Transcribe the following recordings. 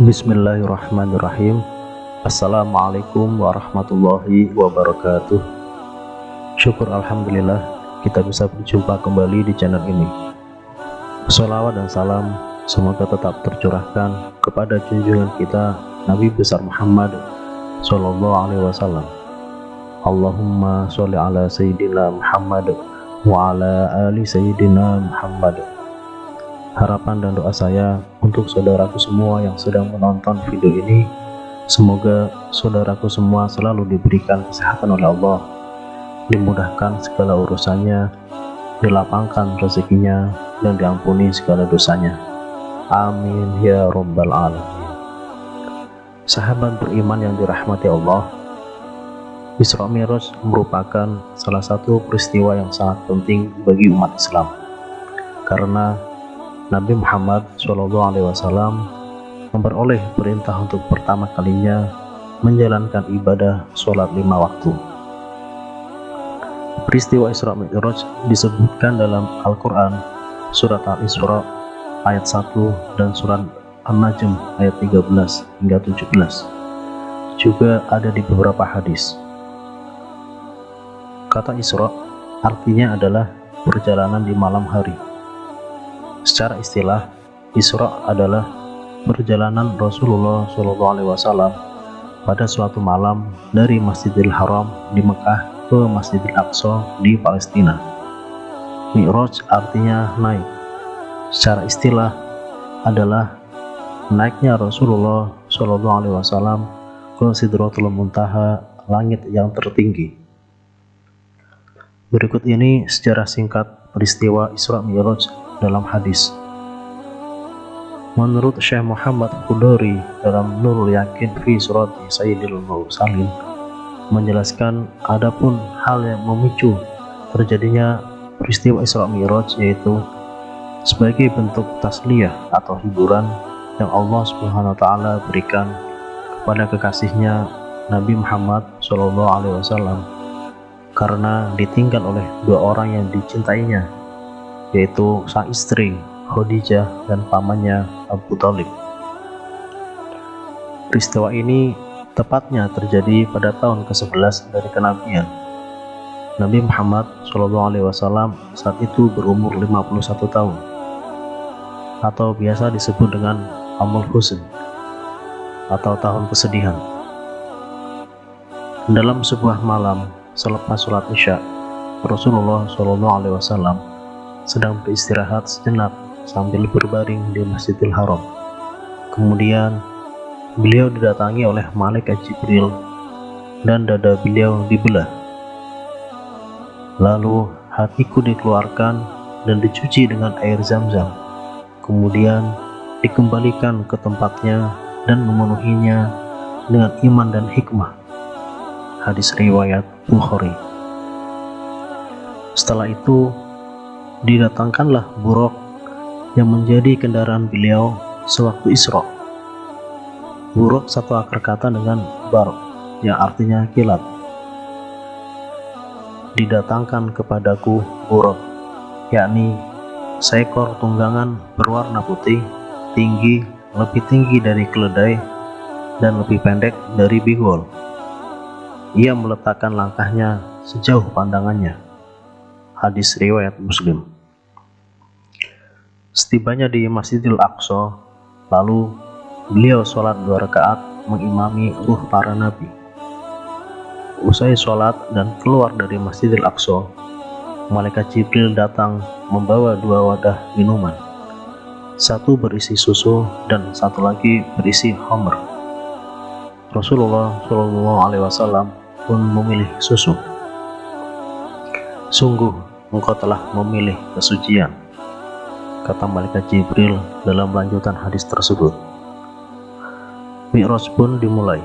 Bismillahirrahmanirrahim. Assalamualaikum warahmatullahi wabarakatuh. Syukur alhamdulillah kita bisa berjumpa kembali di channel ini. Sholawat dan salam semoga tetap tercurahkan kepada junjungan kita Nabi besar Muhammad Sallallahu Alaihi Wasallam. Allahumma sholli ala Sayyidina Muhammad wa ala ali Sayyidina Muhammad. Harapan dan doa saya untuk saudaraku semua yang sedang menonton video ini, semoga saudaraku semua selalu diberikan kesehatan oleh Allah, dimudahkan segala urusannya, dilapangkan rezekinya, dan diampuni segala dosanya. Amin ya rabbal alamin. Sahabat beriman yang dirahmati Allah, Isra Mi'raj merupakan salah satu peristiwa yang sangat penting bagi umat Islam, karena Nabi Muhammad SAW memperoleh perintah untuk pertama kalinya menjalankan ibadah sholat 5 waktu. Peristiwa Isra Mi'raj disebutkan dalam Al-Quran, surat Al-Isra ayat 1 dan surat An-Najm ayat 13 hingga 17. Juga ada di beberapa hadis. Kata Isra artinya adalah perjalanan di malam hari. Secara istilah, Isra adalah perjalanan Rasulullah SAW pada suatu malam dari Masjidil Haram di Mekah ke Masjidil Aqsa di Palestina. Mi'raj artinya naik. Secara istilah adalah naiknya Rasulullah SAW ke Sidratul Muntaha, langit yang tertinggi. Berikut ini sejarah singkat peristiwa Isra Mi'raj dalam hadis. Menurut Syekh Muhammad Khudori dalam Nurul Yakin fi Surati Sayyidil Mursalin menjelaskan adapun hal yang memicu terjadinya peristiwa Isra Mi'raj, yaitu sebagai bentuk tasliyah atau hiburan yang Allah Subhanahu wa taala berikan kepada kekasihnya Nabi Muhammad SAW karena ditinggal oleh dua orang yang dicintainya, yaitu sang istri Khadijah dan pamannya Abu Thalib. Peristiwa ini tepatnya terjadi pada tahun ke-11 dari kenabian. Nabi Muhammad SAW saat itu berumur 51 tahun, atau biasa disebut dengan Amul Huzn atau tahun kesedihan. Dalam sebuah malam selepas sholat Isya, Rasulullah SAW sedang beristirahat sejenak sambil berbaring di Masjidil Haram. Kemudian beliau didatangi oleh malaikat Jibril dan dada beliau dibelah. Lalu hatiku dikeluarkan dan dicuci dengan air Zam-Zam, kemudian dikembalikan ke tempatnya dan memenuhinya dengan iman dan hikmah. Hadis riwayat Bukhari. Setelah itu didatangkanlah buraq yang menjadi kendaraan beliau sewaktu Isra. Buraq satu akar kata dengan barq yang artinya kilat. Didatangkan kepadaku buraq, yakni seekor tunggangan berwarna putih, tinggi, lebih tinggi dari keledai dan lebih pendek dari bigol. Ia meletakkan langkahnya sejauh pandangannya. Hadis riwayat Muslim. Setibanya di Masjidil Aqsa, lalu beliau sholat 2 rakaat mengimami ruh para nabi. Usai sholat dan keluar dari Masjidil Aqsa, malaikat Jibril datang membawa 2 wadah minuman. Satu berisi susu dan satu lagi berisi khamr. Rasulullah SAW pun memilih susu. Sungguh engkau telah memilih kesucian, kata malaikat Jibril dalam lanjutan hadis tersebut. Mi'raj pun dimulai.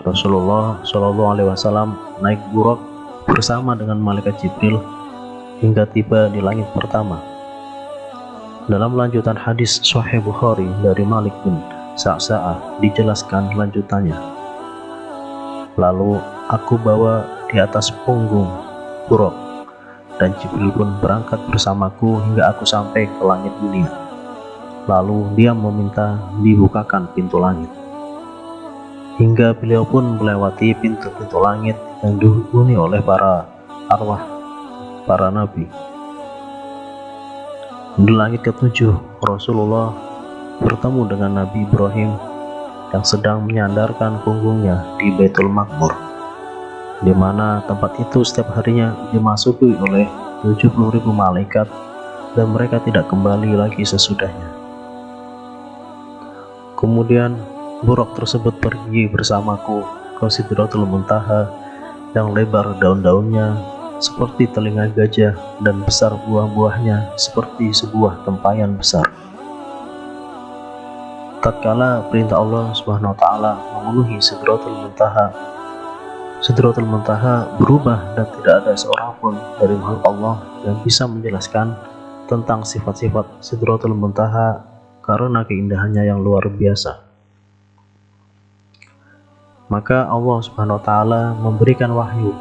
Rasulullah SAW naik buraq bersama dengan malaikat Jibril hingga tiba di langit pertama. Dalam lanjutan hadis Sahih Bukhari dari Malik bin Sa'sa'ah dijelaskan lanjutannya. Lalu aku bawa di atas punggung Buraq, dan Jibril pun berangkat bersamaku hingga aku sampai ke langit dunia. Lalu dia meminta dibukakan pintu langit, hingga beliau pun melewati pintu-pintu langit yang dihuni oleh para arwah para nabi. Di langit ketujuh, Rasulullah bertemu dengan Nabi Ibrahim yang sedang menyandarkan punggungnya di Baitul Maqmur, di mana tempat itu setiap harinya dimasuki oleh 70.000 malaikat dan mereka tidak kembali lagi sesudahnya. Kemudian Buraq tersebut pergi bersamaku ke Sidratul Muntaha yang lebar daun-daunnya seperti telinga gajah dan besar buah-buahnya seperti sebuah tempayan besar. Tatkala perintah Allah Subhanahu wa taala memenuhi Sidratul Muntaha, Sidratul Muntaha berubah dan tidak ada seorang pun dari makhluk Allah yang bisa menjelaskan tentang sifat-sifat Sidratul Muntaha karena keindahannya yang luar biasa. Maka Allah Subhanahu wa taala memberikan wahyu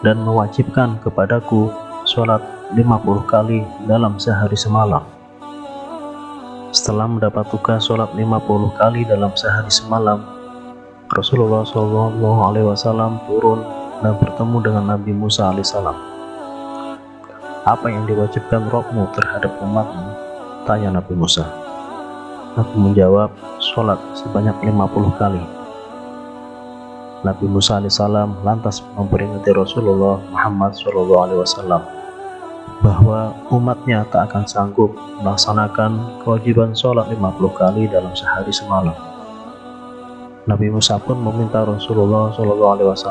dan mewajibkan kepadaku sholat 50 kali dalam sehari semalam. Setelah mendapat tugas sholat 50 kali dalam sehari semalam, Rasulullah SAW turun dan bertemu dengan Nabi Musa alaihissalam. Apa yang diwajibkan Rabbmu terhadap umatmu? Tanya Nabi Musa. Nabi menjawab, sholat sebanyak 50 kali. Nabi Musa alaihissalam lantas memperingati Rasulullah Muhammad SAW bahwa umatnya tak akan sanggup melaksanakan kewajiban sholat 50 kali dalam sehari semalam. Nabi Musa pun meminta Rasulullah SAW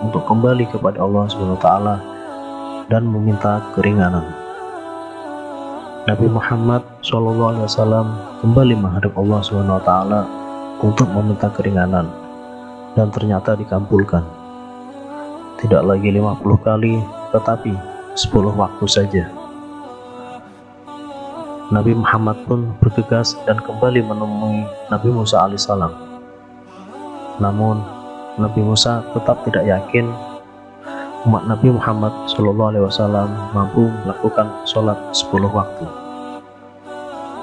untuk kembali kepada Allah SWT dan meminta keringanan. Nabi Muhammad SAW kembali menghadap Allah SWT untuk meminta keringanan, dan ternyata dikabulkan. Tidak lagi 50 kali, tetapi 10 waktu saja. Nabi Muhammad pun bergegas dan kembali menemui Nabi Musa alaihissalam. Namun Nabi Musa tetap tidak yakin umat Nabi Muhammad SAW mampu melakukan sholat 10 waktu.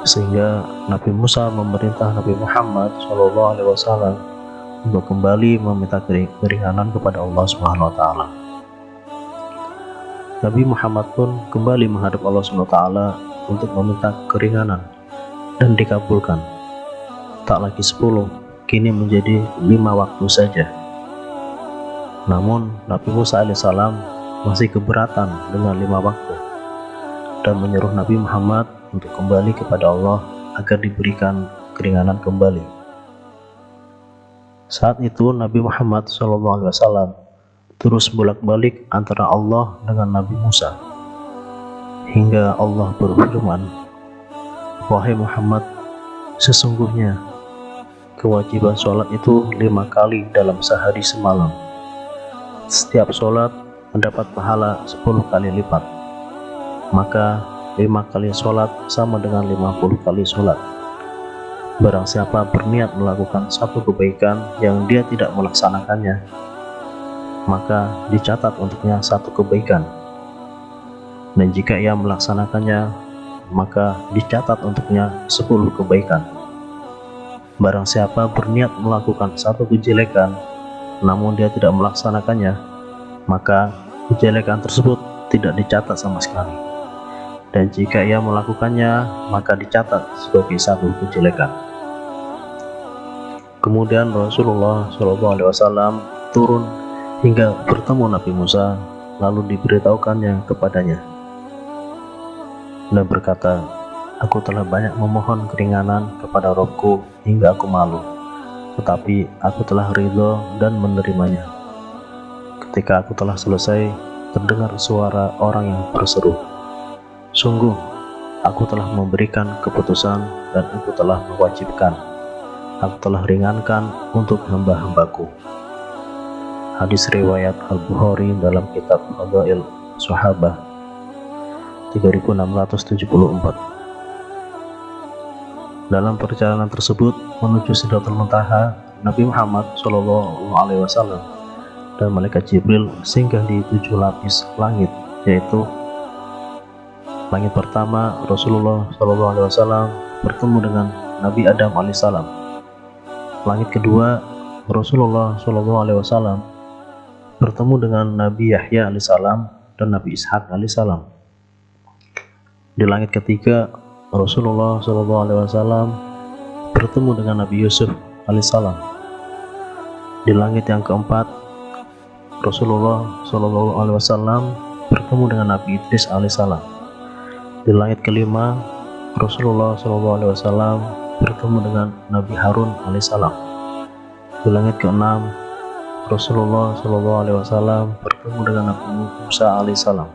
Sehingga Nabi Musa memerintah Nabi Muhammad SAW untuk kembali meminta keringanan kepada Allah Subhanahu wa taala. Nabi Muhammad pun kembali menghadap Allah SWT untuk meminta keringanan dan dikabulkan. Tak lagi 10, kini menjadi 5 waktu saja. Namun Nabi Musa alaihissalam masih keberatan dengan 5 waktu dan menyuruh Nabi Muhammad untuk kembali kepada Allah agar diberikan keringanan kembali. Saat itu Nabi Muhammad SAW terus bolak-balik antara Allah dengan Nabi Musa, hingga Allah berfirman, "Wahai Muhammad, sesungguhnya kewajiban sholat itu 5 kali dalam sehari semalam. Setiap sholat mendapat pahala 10 kali lipat. Maka 5 kali sholat sama dengan 50 kali sholat. Barang siapa berniat melakukan satu kebaikan yang dia tidak melaksanakannya, maka dicatat untuknya satu kebaikan. Dan jika ia melaksanakannya, maka dicatat untuknya 10 kebaikan. Barang siapa berniat melakukan satu kejelekan, namun dia tidak melaksanakannya, maka kejelekan tersebut tidak dicatat sama sekali. Dan jika ia melakukannya, maka dicatat sebagai satu kejelekan." Kemudian Rasulullah SAW turun hingga bertemu Nabi Musa, lalu diberitahukannya kepadanya dan berkata, "Aku telah banyak memohon keringanan kepada Rabbku hingga aku malu, tetapi aku telah ridho dan menerimanya. Ketika aku telah selesai, terdengar suara orang yang berseru, 'Sungguh, aku telah memberikan keputusan dan aku telah mewajibkan. Aku telah ringankan untuk hamba-hambaku.'" Hadis riwayat Al-Bukhari dalam kitab Fadail Sahabah 3674. Dalam perjalanan tersebut menuju Sidratul Muntaha, Nabi Muhammad SAW dan malaikat Jibril singgah di 7 lapis langit, yaitu langit pertama Rasulullah SAW bertemu dengan Nabi Adam alaihissalam. Langit kedua Rasulullah SAW bertemu dengan Nabi Yahya alaihissalam dan Nabi Ishak alaihissalam. Di langit ketiga Rasulullah SAW bertemu dengan Nabi Yusuf alaihissalam. Di langit yang keempat Rasulullah SAW bertemu dengan Nabi Idris alaihissalam. Di langit kelima Rasulullah SAW bertemu dengan Nabi Harun alaihissalam. Di langit keenam Rasulullah SAW bertemu dengan Nabi Musa alaihissalam.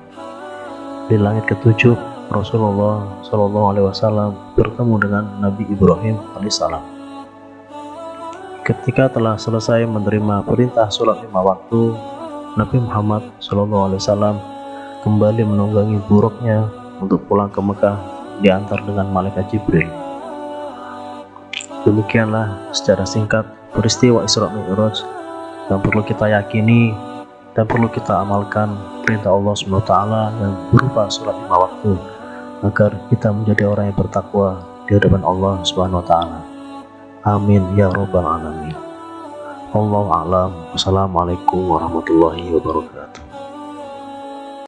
Di langit ketujuh Rasulullah SAW bertemu dengan Nabi Ibrahim alaihissalam. Ketika telah selesai menerima perintah sholat 5 waktu, Nabi Muhammad SAW kembali menunggangi buruknya untuk pulang ke Mekah, diantar dengan malaikat Jibril. Demikianlah secara singkat peristiwa Isra Mi'raj yang perlu kita yakini dan perlu kita amalkan perintah Allah SWT yang berupa sholat 5 waktu, agar kita menjadi orang yang bertakwa di hadapan Allah SWT. Amin ya rabbal alamin. Wallahu a'lam. Wassalamualaikum warahmatullahi wabarakatuh.